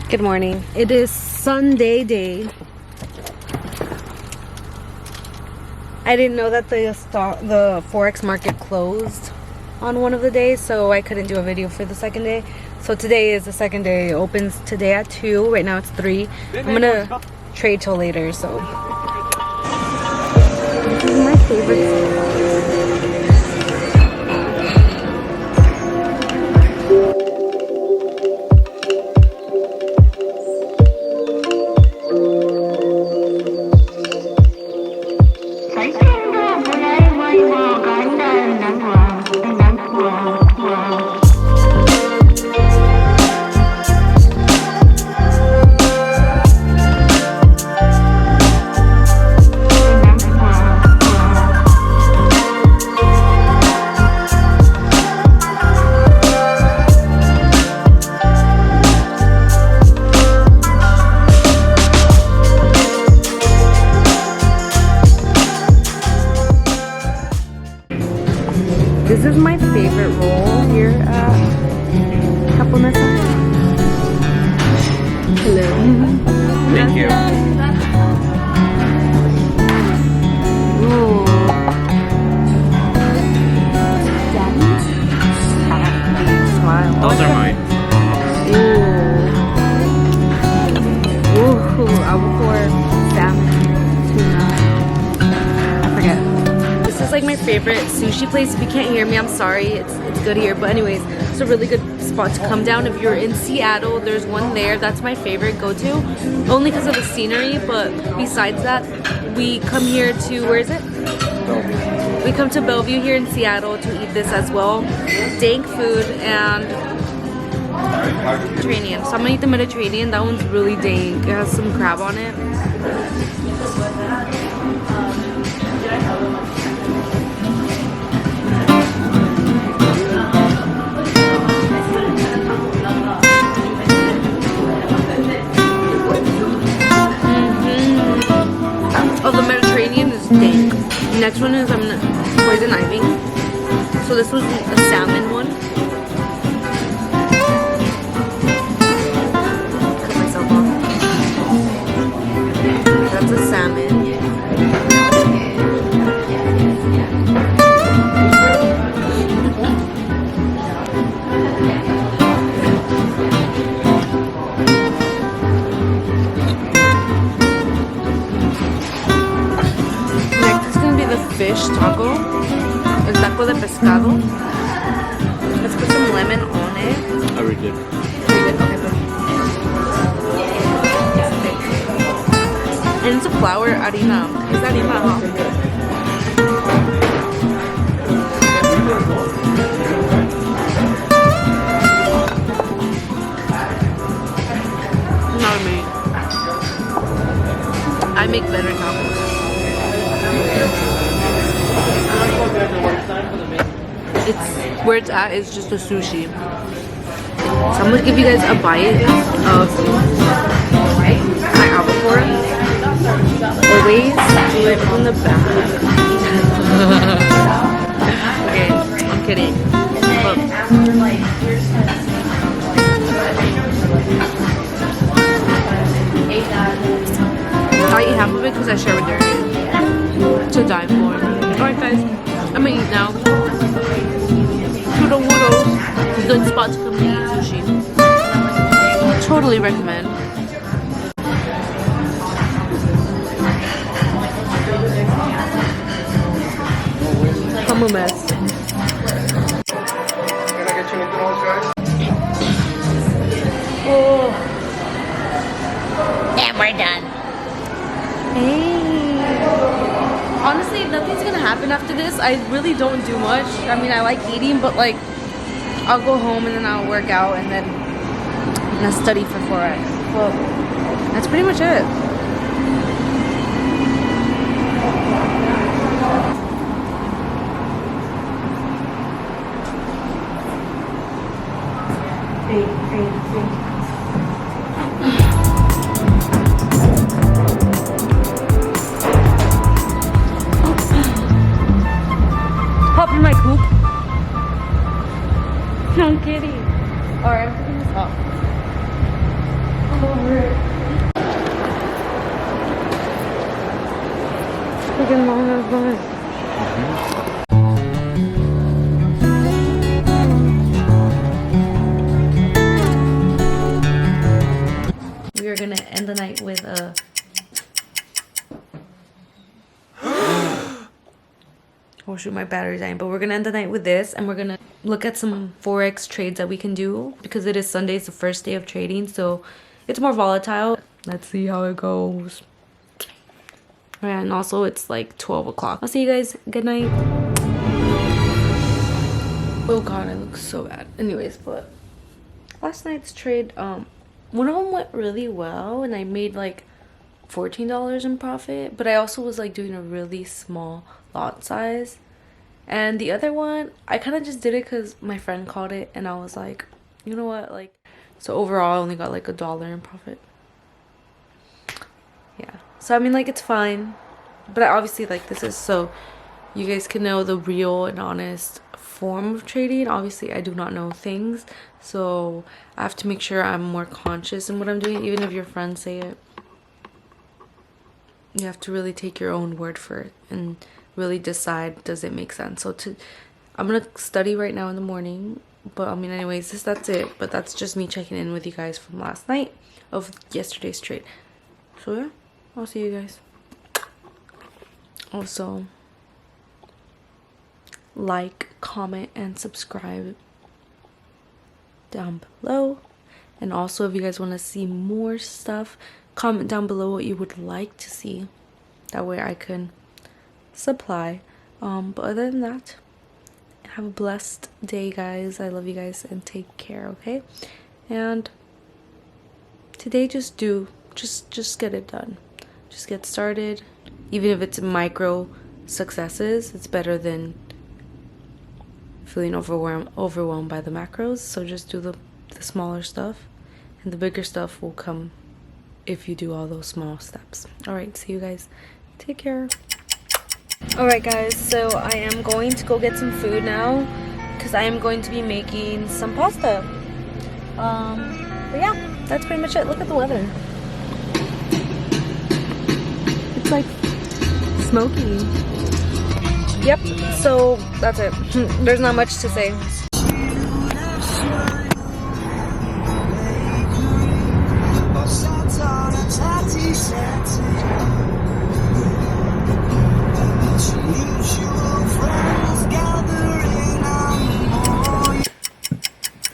Good morning. It is Sunday day. I didn't know that the Forex market closed on one of the days, so I couldn't do a video for the second day. So today is the second day. It opens today at 2. Right now it's 3. I'm gonna trade till later, so. This is my favorite. This is my favorite roll here at Japonesa. Hello. Thank you. Ooh. Smile. Those are mine. Ooh. Ooh. Albacore, salmon, tuna. I forget. This is like my favorite sushi place. If you can't hear me, I'm sorry. It's good here. But anyways, it's a really good spot to come down. If you're in Seattle, there's one there. That's my favorite go-to. Only because of the scenery, but besides that, we come here to, where is it? Bellevue. We come to Bellevue here in Seattle to eat this as well. Dank food and Mediterranean. So I'm gonna eat the Mediterranean. That one's really dank. It has some crab on it. Oh, the Mediterranean is dank. Next one is poison ivy. So this was a salmon one. Cut myself off. That's a salmon. Fish taco, el taco de pescado. Let's put some lemon on it. I already did. Okay. And it's a flour harina. It's harina, huh? Not me. I make better tacos. It's where it's at is just a sushi. So I'm gonna give you guys a bite of my albacore. Always do it on the back. Okay, I'm kidding. Look. I eat half of it because I share with Darian. To die for. Alright guys, I'm gonna eat now. Toodle woodles. Good spot to come to eat sushi. Totally recommend. I'm a mess. Oh. Yeah, we're done. Hey. Honestly, nothing's gonna happen after this. I really don't do much. I mean, I like eating, but like, I'll go home and then I'll work out and then I'll study for 4 hours. Well, that's pretty much it. Hop in my coop. No, I'm kidding. Alright, I'm putting this up. freaking long ass line. We are gonna end the night with a oh shoot, my battery's dying. But we're gonna end the night with this, and we're gonna look at some forex trades that we can do because it is Sunday. It's the first day of trading, so it's more volatile. Let's see how it goes. And also it's like 12 o'clock. I'll see you guys. Good night. Oh god, I look so bad. Anyways, but last night's trade, one of them went really well and I made like $14 in profit, but I also was like doing a really small lot size. And the other one, I kind of just did it because my friend called it and I was like, you know what, like, so overall I only got like $1 in profit. Yeah, so I mean, like, it's fine, but I obviously, like, this is so you guys can know the real and honest form of trading. Obviously I do not know things, so I have to make sure I'm more conscious in what I'm doing. Even if your friends say it, you have to really take your own word for it and really decide, does it make sense? So I'm gonna study right now in the morning, but I mean, anyways, that's it. But that's just me checking in with you guys from last night of yesterday's trade. So yeah, I'll see you guys. Also, like, comment, and subscribe down below. And also, if you guys want to see more stuff, comment down below what you would like to see. That way I can supply. But other than that, have a blessed day, guys. I love you guys and take care, okay? And today, just get it done. Just get started. Even if it's micro successes, it's better than feeling overwhelmed by the macros. So just do the smaller stuff, and the bigger stuff will come if you do all those small steps. All right, see you guys. Take care. All right, guys, so I am going to go get some food now because I am going to be making some pasta. But yeah, that's pretty much it. Look at the weather. It's like smoky. Yep, so that's it. There's not much to say.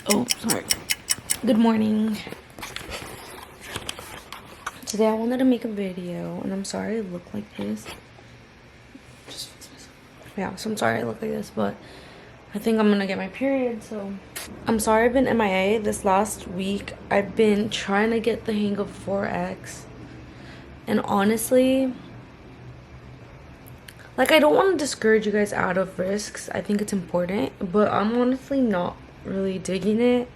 Oh, sorry. Good morning. Today I wanted to make a video, and I'm sorry I look like this. Yeah, so I'm sorry I look like this, but I think I'm gonna get my period, so I'm sorry I've been MIA this last week. I've been trying to get the hang of Forex, and honestly, like, I don't want to discourage you guys out of risks. I think it's important, but I'm honestly not really digging it.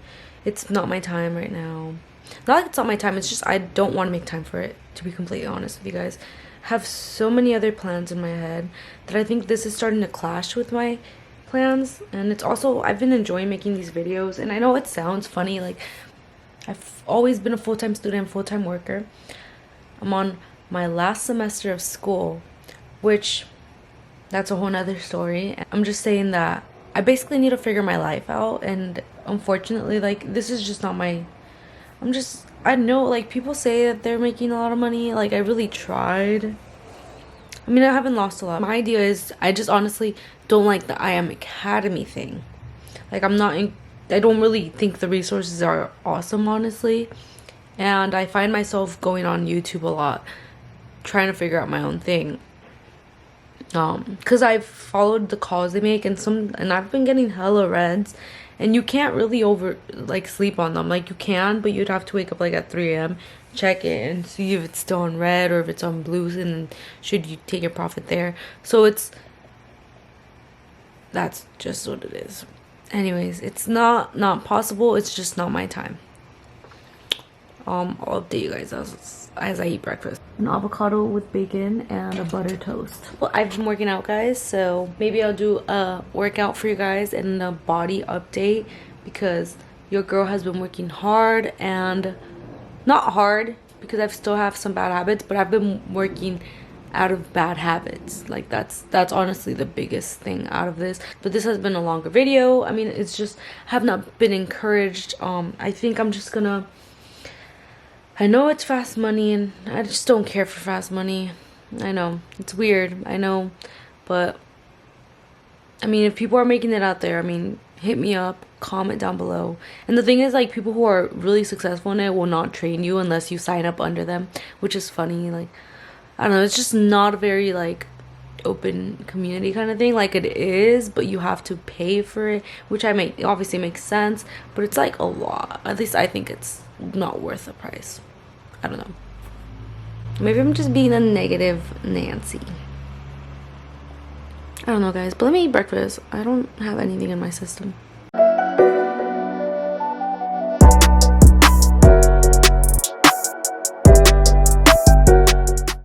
It's not my time right now. Not like it's not my time, it's just I don't want to make time for it, to be completely honest with you guys. I have so many other plans in my head that I think this is starting to clash with my plans. And it's also, I've been enjoying making these videos, and I know it sounds funny, like, I've always been a full-time student, full-time worker. I'm on my last semester of school, which, that's a whole nother story. I'm just saying that I basically need to figure my life out, and unfortunately, like, this is just not my, I know, like, people say that they're making a lot of money. Like, I really tried. I mean, I haven't lost a lot. My idea is, I just honestly don't like the I Am Academy thing. Like, I don't really think the resources are awesome, honestly. And I find myself going on YouTube a lot, trying to figure out my own thing. Because I've followed the calls they make, and I've been getting hella reds. And you can't really sleep on them. Like, you can, but you'd have to wake up like at 3 a.m. check it and see if it's still on red or if it's on blue, and then should you take your profit there. So that's just what it is. Anyways, it's not possible. It's just not my time. I'll update you guys as I eat breakfast. An avocado with bacon and a butter toast. Well, I've been working out, guys, so maybe I'll do a workout for you guys and a body update, because your girl has been working hard, and not hard because I still have some bad habits, but I've been working out of bad habits. Like that's honestly the biggest thing out of this. But this has been a longer video. I mean, it's just have not been encouraged. I think I'm just gonna, I know it's fast money and I just don't care for fast money. I know it's weird, I know, but I mean, if people are making it out there, I mean, hit me up, comment down below. And the thing is, like, people who are really successful in it will not train you unless you sign up under them, which is funny. Like, I don't know, it's just not a very, like, open community kind of thing. Like, it is, but you have to pay for it, which obviously makes sense, but it's like a lot. At least I think it's not worth the price. I don't know. Maybe I'm just being a negative Nancy. I don't know, guys, but let me eat breakfast. I don't have anything in my system.